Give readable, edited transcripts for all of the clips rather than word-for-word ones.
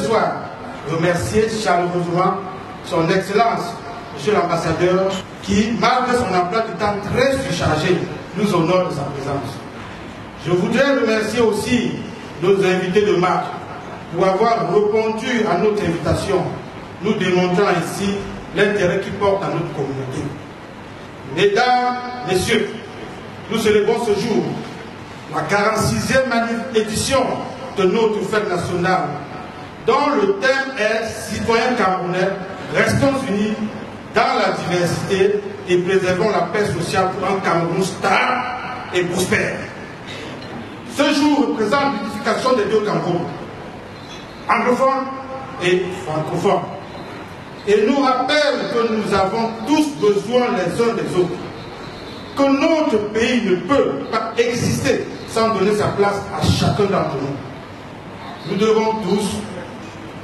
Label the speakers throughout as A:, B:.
A: soir remercier chaleureusement son Excellence, Monsieur l'Ambassadeur, qui, malgré son emploi du temps très surchargé, nous honore de sa présence. Je voudrais remercier aussi nos invités de marque pour avoir répondu à notre invitation, nous démontrant ainsi l'intérêt qu'ils portent à notre communauté. Mesdames, Messieurs, nous célébrons ce jour la 46e édition de notre fête nationale, dont le thème est « Citoyens camerounais, restons unis dans la diversité et préservons la paix sociale pour un Cameroun stable et prospère ». Ce jour représente l'unification des deux Cameroun, anglophones et francophones, et nous rappelle que nous avons tous besoin les uns des autres, que notre pays ne peut pas exister sans donner sa place à chacun d'entre nous. Nous devons tous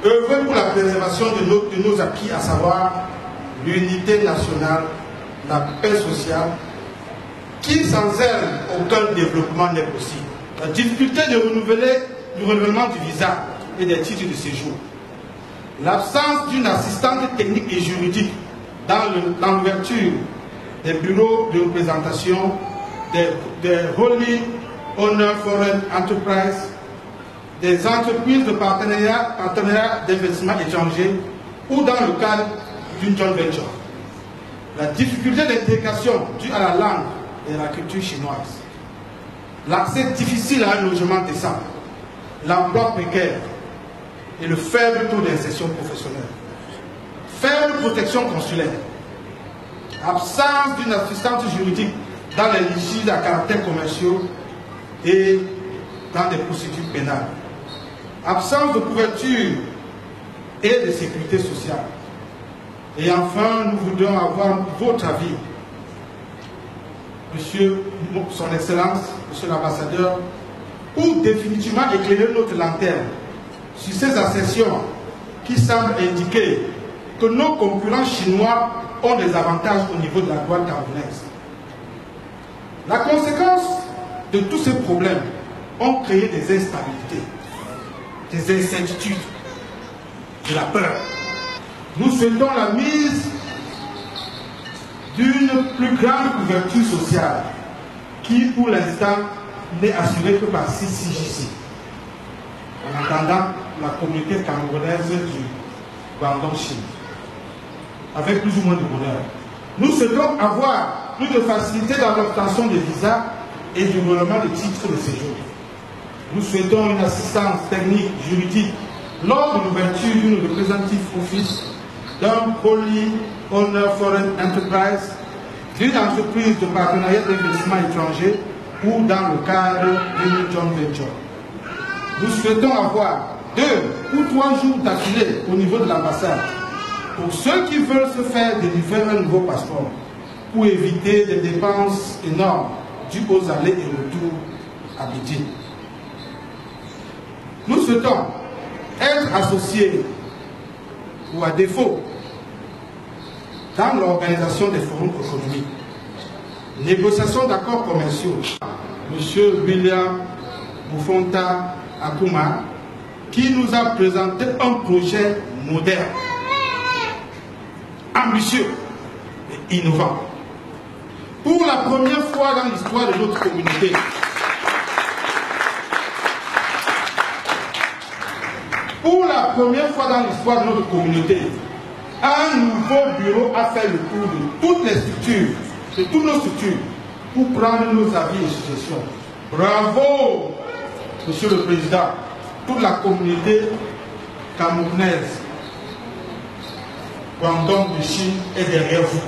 A: œuvrer pour la préservation de nos acquis, à savoir l'unité nationale, la paix sociale, qui sans elle, aucun développement n'est possible. La difficulté de du renouvellement du visa et des titres de séjour. L'absence d'une assistante technique et juridique dans l'ouverture des bureaux de représentation, des Holy Honor Foreign Enterprise, des entreprises de partenariat d'investissement étranger ou dans le cadre d'une joint venture. La difficulté d'intégration due à la langue et à la culture chinoise. L'accès difficile à un logement décent, l'emploi précaire et le faible taux d'insertion professionnelle. Faible protection consulaire. Absence d'une assistance juridique dans les litiges à caractère commerciaux et dans des procédures pénales. Absence de couverture et de sécurité sociale. Et enfin, nous voudrions avoir votre avis, Monsieur, Son Excellence, Monsieur l'Ambassadeur, pour définitivement éclairer notre lanterne sur ces assertions qui semblent indiquer que nos concurrents chinois ont des avantages au niveau de la douane camerounaise. La conséquence de tous ces problèmes ont créé des instabilités, des incertitudes, de la peur. Nous souhaitons la mise d'une plus grande couverture sociale qui, pour l'instant, n'est assurée que par CCJC, en attendant la communauté camerounaise du Guangdong Chine, avec plus ou moins de bonheur. Nous souhaitons avoir plus de facilité dans l'obtention des visas et du renouvellement des titres de séjour. Nous souhaitons une assistance technique, juridique, lors de l'ouverture d'une représentative office d'un Holy Honor Foreign Enterprise, d'une entreprise de partenariat d'investissement étranger ou dans le cadre d'une joint venture. Nous souhaitons avoir 2 ou 3 jours d'affilée au niveau de l'ambassade pour ceux qui veulent se faire délivrer un nouveau passeport pour éviter des dépenses énormes dues aux allers et retours à Beijing. Nous souhaitons être associés ou à défaut dans l'organisation des forums économiques, négociation d'accords commerciaux. Monsieur William Boufonta Akuma, qui nous a présenté un projet moderne, ambitieux et innovant. Pour la première fois dans l'histoire de notre communauté, pour la première fois dans l'histoire de notre communauté, un nouveau bureau a fait le tour de toutes les structures, de toutes nos structures, pour prendre nos avis et suggestions. Bravo, Monsieur le Président, toute la communauté camerounaise, Guangdong de Chine est derrière vous.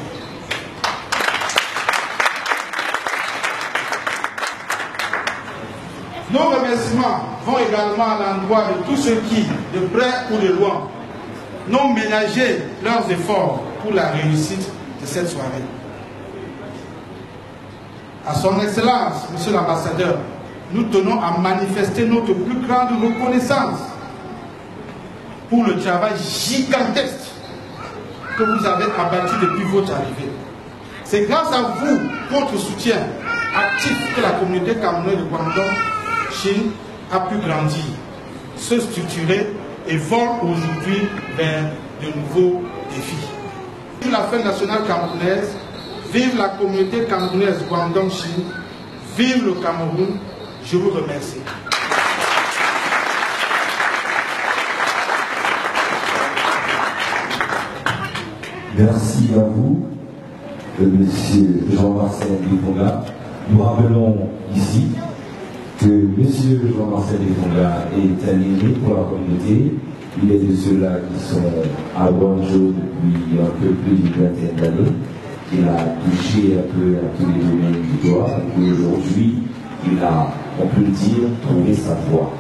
A: Nos remerciements vont également à l'endroit de tous ceux qui, de près ou de loin, n'ont ménagé leurs efforts pour la réussite de cette soirée. À son Excellence, Monsieur l'Ambassadeur, nous tenons à manifester notre plus grande reconnaissance pour le travail gigantesque que vous avez abattu depuis votre arrivée. C'est grâce à vous, votre soutien actif, que la communauté camerounaise de Guangdong, Chine, a pu grandir, se structurer et vont aujourd'hui vers de nouveaux défis. Vive la fête nationale camerounaise, vive la communauté camerounaise Guangdong Chine, vive le Cameroun, je vous remercie.
B: Merci à vous, Monsieur Jean-Marcel Liponga. Nous rappelons ici que Monsieur Jean-Marcel Liponga est un aîné pour la communauté. Il est de ceux-là qui sont à Guangzhou depuis un peu plus d'une vingtaine d'années. Il a touché un peu à tous les domaines du droit et aujourd'hui, il a, on peut le dire, trouvé sa voie.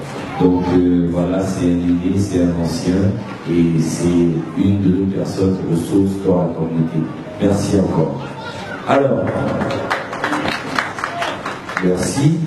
B: Donc voilà, c'est un aîné, c'est un ancien et c'est une de nos personnes ressources dans la communauté. Merci encore. Alors, merci.